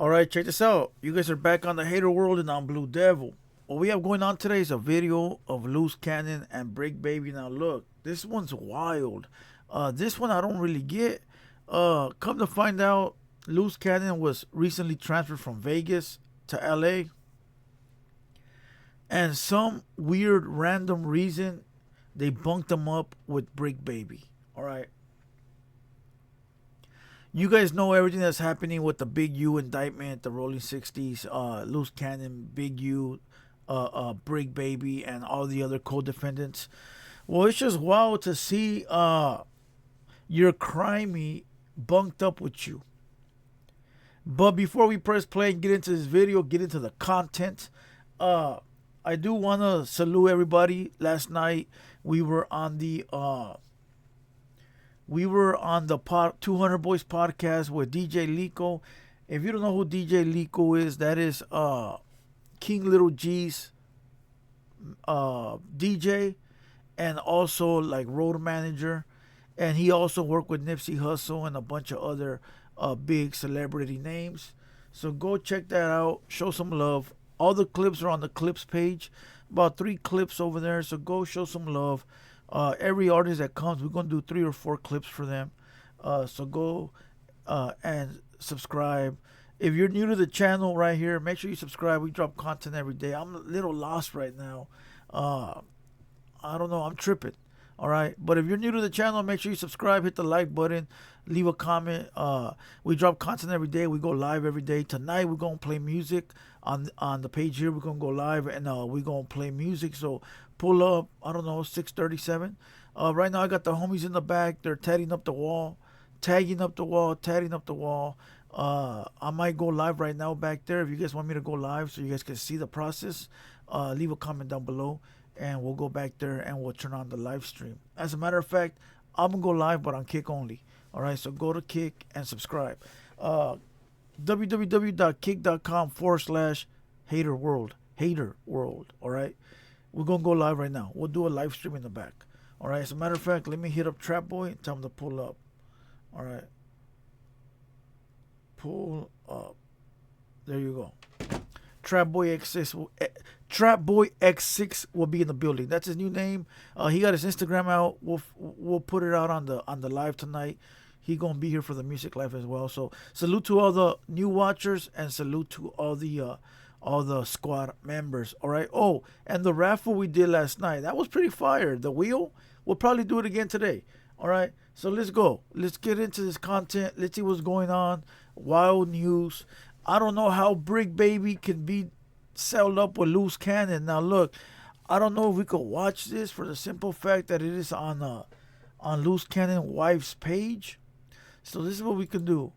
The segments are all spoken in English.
All right, check this out. You guys are back on the Hater World, and I'm Blue Devil. What we have going on today is a video of Luce Cannon and Bricc Baby. Now look, this one's wild. This one I don't really get. Come to find out, Luce Cannon was recently transferred from Vegas to LA, and some weird random reason they bunked him up with Bricc Baby. All right. You guys know everything that's happening with the Big U indictment, the Rolling 60s, Luce Cannon, Big U, Bricc Baby, and all the other co-defendants. Well, it's just wild to see your Crimey bunked up with you. But before we press play and get into this video, get into the content, I do want to salute everybody. Last night we were on the 200 Boys podcast with DJ Lico. If you don't know who DJ Lico is, that is King Little G's DJ, and also like road manager. And he also worked with Nipsey Hussle and a bunch of other big celebrity names. So go check that out. Show some love. All the clips are on the clips page. About 3 clips over there. So go show some love. Every artist that comes, we're going to do 3 or 4 clips for them. So go and subscribe. If you're new to the channel right here, make sure you subscribe. We drop content every day. I'm a little lost right now. I don't know. I'm tripping. All right. But if you're new to the channel, make sure you subscribe. Hit the like button. Leave a comment. We drop content every day. We go live every day. Tonight, we're going to play music on the page here. We're going to go live, and we're going to play music. So pull up, I don't know, 637. Right now, I got the homies in the back. They're tagging up the wall. I might go live right now back there. If you guys want me to go live so you guys can see the process, leave a comment down below, and we'll go back there and we'll turn on the live stream. As a matter of fact, I'm going to go live, but on Kick only. All right, so go to Kick and subscribe. www.kick.com/HaterWorld. HaterWorld, all right? We're going to go live right now. We'll do a live stream in the back. All right, as a matter of fact, let me hit up Trap Boy and tell him to pull up. All right. Pull up. There you go. Trap Boy X6 will be in the building. That's his new name. He got his Instagram out. We'll put it out on the live tonight. He gonna be here for the music live as well. So salute to all the new watchers and salute to all the squad members. All right. Oh, and the raffle we did last night, that was pretty fire. The wheel, we'll probably do it again today. All right. So let's go. Let's get into this content. Let's see what's going on. Wild news. I don't know how Bricc Baby can be sold up with Luce Cannon. Now look, I don't know if we could watch this for the simple fact that it is on Luce Cannon's wife's page. So this is what we can do.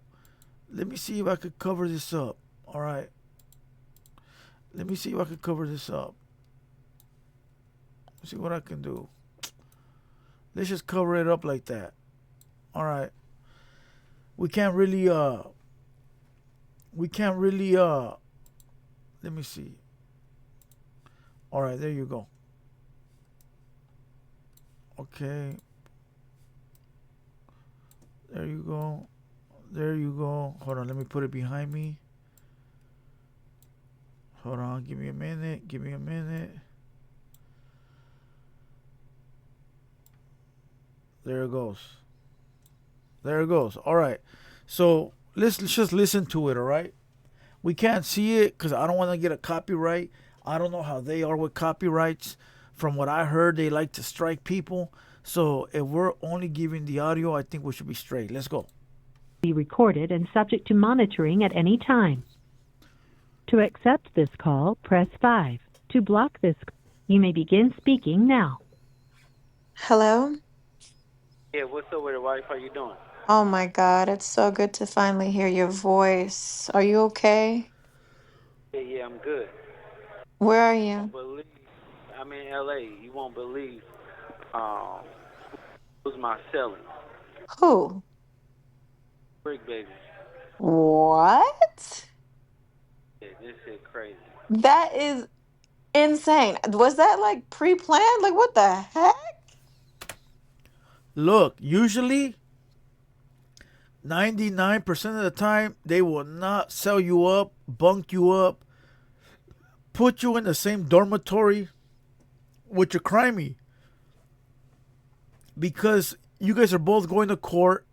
Let me see if I could cover this up. All right. Let me see if I could cover this up. Let's see what I can do. Let's just cover it up like that. All right. We can't really let me see. All right, there you go. Okay. There you go. There you go. Hold on, let me put it behind me. Hold on, give me a minute. Give me a minute. There it goes. There it goes. All right. So let's just listen to it, all right? We can't see it because I don't want to get a copyright. I don't know how they are with copyrights. From what I heard, they like to strike people. So if we're only giving the audio, I think we should be straight. Let's go. Be recorded and subject to monitoring at any time. To accept this call, press 5. To block this, you may begin speaking now. Hello? Yeah, what's up with the wife? How you doing? Oh my God, it's so good to finally hear your voice. Are you okay? Yeah, I'm good. Where are You you? won't believe, I'm in LA. You won't believe who's my celly. Who? Bricc Baby. What? Yeah, this shit crazy. That is insane. Was that like pre-planned? Like what the heck? Look, usually 99% of the time, they will not sell you up, bunk you up, put you in the same dormitory with your crimey, because you guys are both going to court.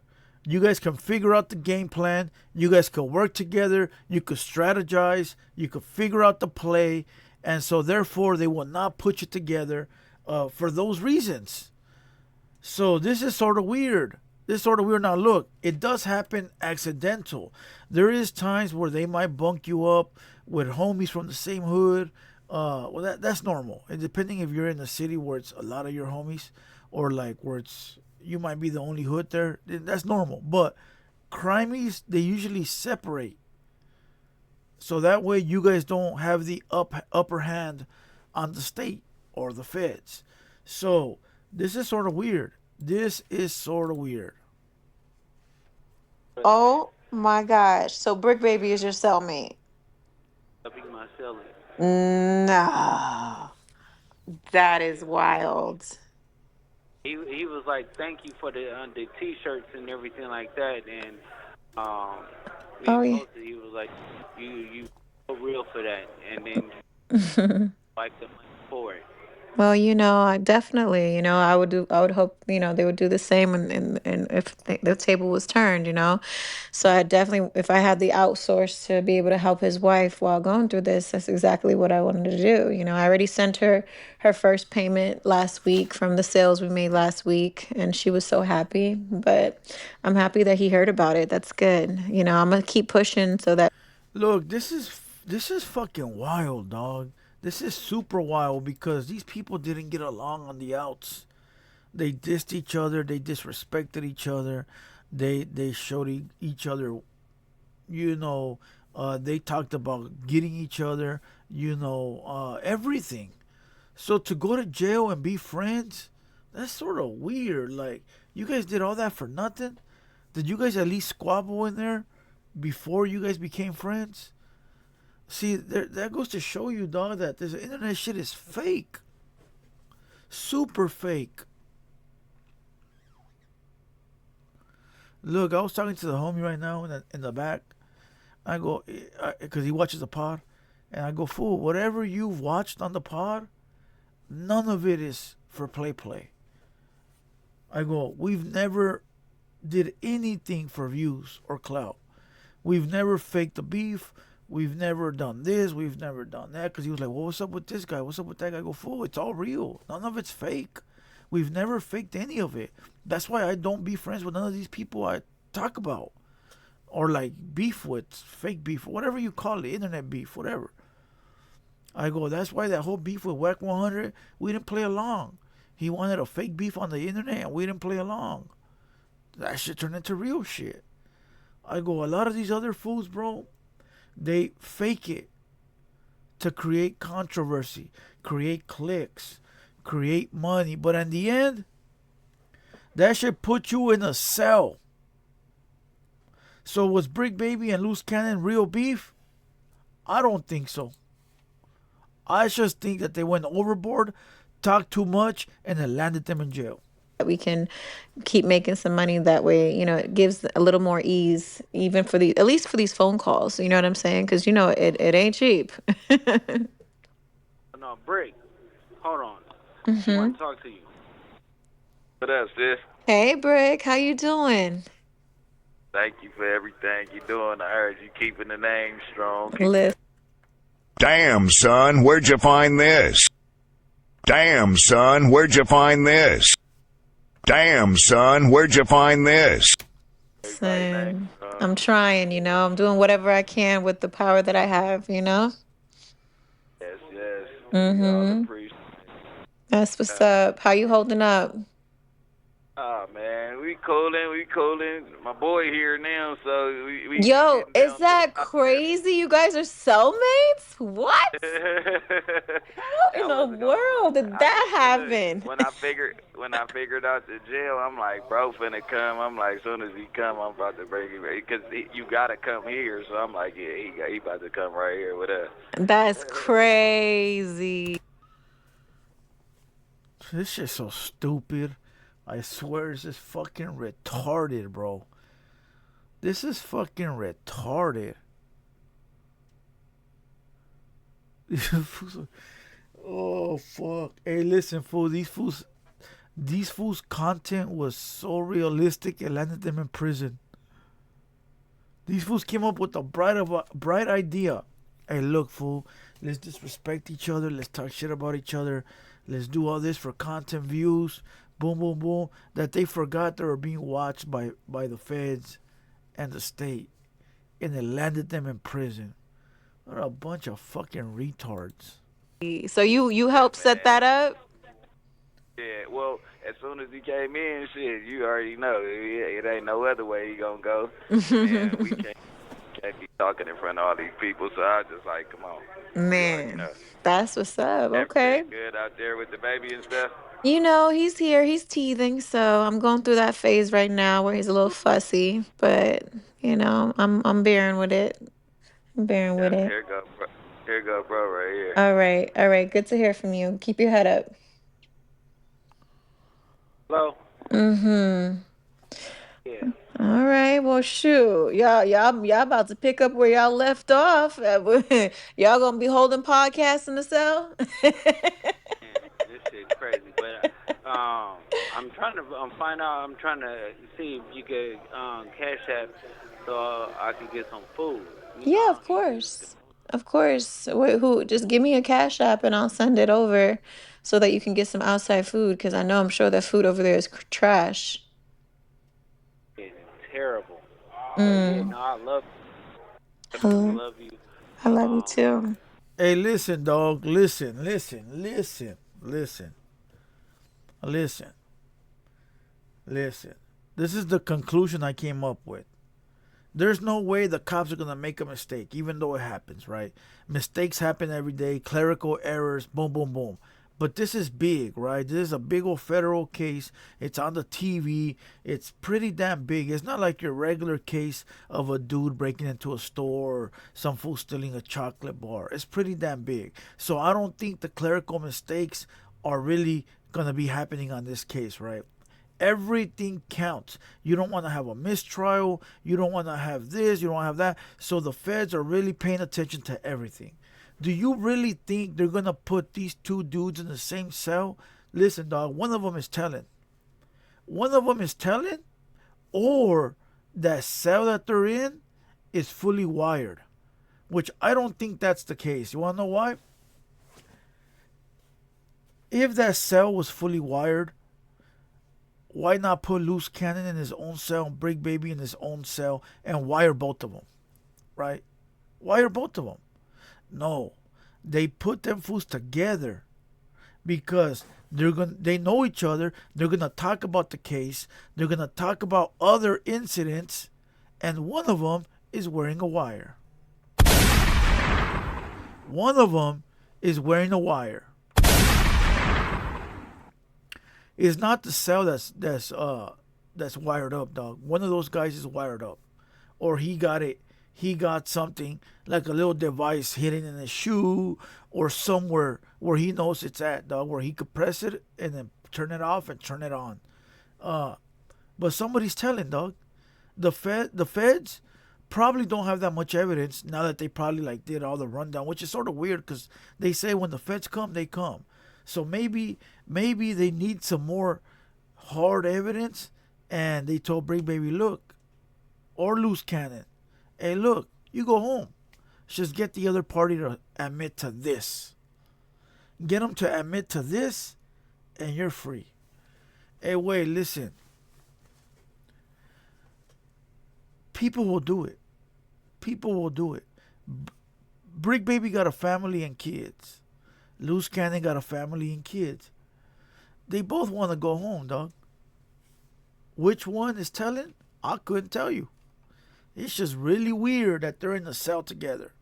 You guys can figure out the game plan. You guys can work together. You could strategize. You could figure out the play. And so, therefore, they will not put you together for those reasons. So, this is sort of weird. This is sort of weird. Now, look, it does happen accidental. There is times where they might bunk you up with homies from the same hood. Well, that's normal. And depending if you're in a city where it's a lot of your homies, or like where it's you might be the only hood there, that's normal. But crimies, they usually separate, so that way you guys don't have the upper hand on the state or the feds. So this is sort of weird. This is sort of weird. Oh my gosh. So Brick Baby is your cellmate. I'll be my cellmate. No. That is wild. He was like, thank you for the T-shirts and everything like that, and we Oh yeah. posted. He was like, you so real for that, and then like the money for it. Well, I definitely, I would hope, they would do the same and if the table was turned. So I definitely, if I had the outsource to be able to help his wife while going through this, that's exactly what I wanted to do. I already sent her first payment last week from the sales we made last week, and she was so happy. But I'm happy that he heard about it. That's good. I'm gonna keep pushing so that Look, this is fucking wild, dog. This is super wild because these people didn't get along on the outs. They dissed each other. They disrespected each other. They showed each other. They talked about getting each other. Everything. So to go to jail and be friends, that's sort of weird. Like, you guys did all that for nothing. Did you guys at least squabble in there before you guys became friends? See, that goes to show you, dog, that this internet shit is fake. Super fake. Look, I was talking to the homie right now in the back. I go, because he watches the pod, and I go, fool, whatever you've watched on the pod, none of it is for play. I go, we've never did anything for views or clout. We've never faked the beef. We've never done this. We've never done that. Because he was like, well, what's up with this guy? What's up with that guy? I go, fool, it's all real. None of it's fake. We've never faked any of it. That's why I don't be friends with none of these people I talk about. Or like beef with, fake beef, whatever you call it, internet beef, whatever. I go, that's why that whole beef with Whack 100, we didn't play along. He wanted a fake beef on the internet and we didn't play along. That shit turned into real shit. I go, a lot of these other fools, bro, they fake it to create controversy, create clicks, create money. But in the end, that shit put you in a cell. So was Brick Baby and Luce Cannon real beef? I don't think so. I just think that they went overboard, talked too much, and it landed them in jail. we can keep making some money that way. It gives a little more ease, even at least for these phone calls. You know what I'm saying? Because it ain't cheap. No, Brick, hold on. She Hmm. want to talk to you. What up, sis? Hey, Brick, how you doing? Thank you for everything you're doing. I heard you keeping the name strong. Listen, Damn, son, where'd you find this? Damn, son, where'd you find this? Damn, son, where'd you find this? I'm trying. I'm doing whatever I can with the power that I have. Yes, yes. We all Mm-hmm. appreciate it. That's what's up. How you holding up? Oh, man, we cooling. My boy here now, so we Yo, getting is down to the that crazy? You guys are cellmates? What? How in That the was going. world did that happen? Look, when I figured out the jail, I'm like, bro, finna come. I'm like, as soon as he come, I'm about to bring him because you gotta come here. So I'm like, yeah, he about to come right here with us. That's crazy. This shit's so stupid. I swear it's just fucking retarded, bro. This is fucking retarded. Oh fuck! Hey, listen, fool. These fools' content was so realistic it landed them in prison. These fools came up with a bright idea. Hey, look, fool. Let's disrespect each other. Let's talk shit about each other. Let's do all this for content views. Boom, boom, boom. That they forgot they were being watched by the feds and the state, and it landed them in prison. What a bunch of fucking retards. So you Yeah, helped set man. that up? Yeah, well, as soon as he came in, shit, you already know it ain't no other way he gonna go, and then we can't be talking in front of all these people. So I just like, come on, you already Man, know. that's what's up. Okay. Everything good out there with the baby and stuff. You know, he's here, he's teething, so I'm going through that phase right now where he's a little fussy, but you know, I'm bearing with it. I'm bearing with Yeah, it. here go, bro. Here go, bro, right here. All right. All right. Good to hear from you. Keep your head up. Hello. Mm-hmm. Yeah. All right. Well, shoot. Y'all about to pick up where y'all left off. Y'all gonna be holding podcasts in the cell? Man, this shit crazy. But I'm trying to find out. I'm trying to see if you could cash app so I could get some food. You Yeah, know, of eat this. course. Of course. Wait, who? Just give me a cash app and I'll send it over so that you can get some outside food because I know I'm sure that food over there is trash. It's terrible. But yeah, Mm. no, I love, I definitely love, love you. I love you Um, too. Hey, listen, dog. Listen. Listen. This is the conclusion I came up with. There's no way the cops are gonna make a mistake, even though it happens, right? Mistakes happen every day, clerical errors, boom, boom, boom. But this is big, right? This is a big old federal case. It's on the TV. It's pretty damn big. It's not like your regular case of a dude breaking into a store or some fool stealing a chocolate bar. It's pretty damn big. So I don't think the clerical mistakes are really gonna be happening on this case, right? Everything counts. You don't want to have a mistrial. You don't want to have this. You don't have that. So the feds are really paying attention to everything. Do you really think they're going to put these two dudes in the same cell? Listen, dog, one of them is telling. One of them is telling, or that cell that they're in is fully wired, which I don't think that's the case. You want to know why? If that cell was fully wired, why not put Luce Cannon in his own cell and Bricc Baby in his own cell and wire both of them, right? Wire both of them. No, they put them fools together because they know each other. They're gonna talk about the case. They're gonna talk about other incidents, and one of them is wearing a wire. One of them is wearing a wire. It's not the cell that's wired up, dog. One of those guys is wired up, or he got it. He got something like a little device hidden in his shoe or somewhere where he knows it's at, dog. Where he could press it and then turn it off and turn it on. Uh, but somebody's telling, dog. The feds probably don't have that much evidence now that they probably like did all the rundown, which is sort of weird because they say when the feds come, they come. So maybe they need some more hard evidence, and they told Bricc Baby, look, or Luce Cannon, hey, look, you go home. Just get the other party to admit to this. Get them to admit to this, and you're free. Hey, wait, listen. People will do it. People will do it. Bricc Baby got a family and kids. Luce Cannon got a family and kids. They both want to go home, dog. Which one is telling? I couldn't tell you. It's just really weird that they're in the cell together.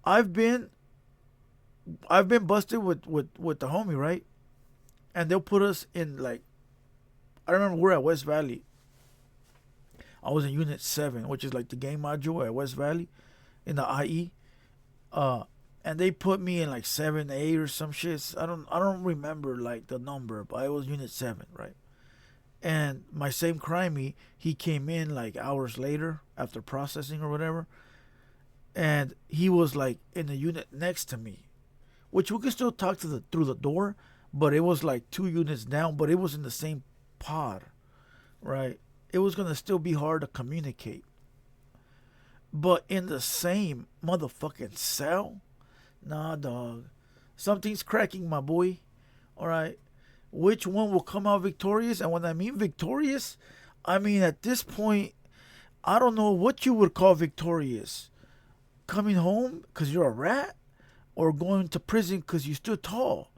I've been busted with the homie, right? And they'll put us in like, I remember we're at West Valley. I was in Unit 7, which is like the game module at West Valley in the IE. Uh and they put me in like 7A or some shit. I don't remember like the number, but it was Unit 7, right? And my same Crimey, he came in like hours later after processing or whatever, and he was like in the unit next to me, which we could still talk to the through the door, but it was like 2 units down, but it was in the same pod, right? It was gonna still be hard to communicate. But in the same motherfucking cell, nah, dog. Something's cracking, my boy. All right. Which one will come out victorious? And when I mean victorious, I mean at this point, I don't know what you would call victorious. Coming home because you're a rat, or going to prison because you stood tall.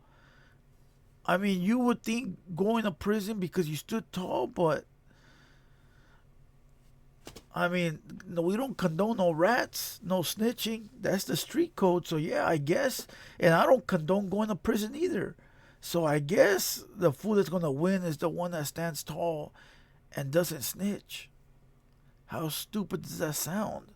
I mean, you would think going to prison because you stood tall, but I mean, no, we don't condone no rats, no snitching. That's the street code. So yeah, I guess, and I don't condone going to prison either. So I guess the fool that's gonna win is the one that stands tall and doesn't snitch. How stupid does that sound?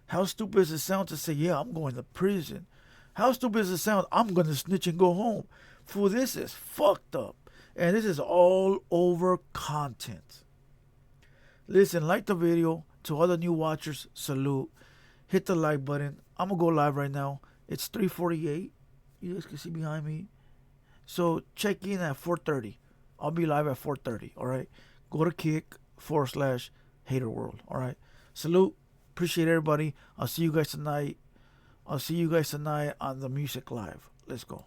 How stupid does it sound to say, yeah, I'm going to prison? How stupid does it sound? I'm gonna snitch and go home. Fool, this is fucked up, and this is all over content. Listen, like the video. To all the new watchers, salute. Hit the like button. I'm going to go live right now. It's 3:48. You guys can see behind me. So check in at 4:30. I'll be live at 4:30. All right. Go to kick/haterworld. All right. Salute. Appreciate everybody. I'll see you guys tonight. I'll see you guys tonight on the music live. Let's go.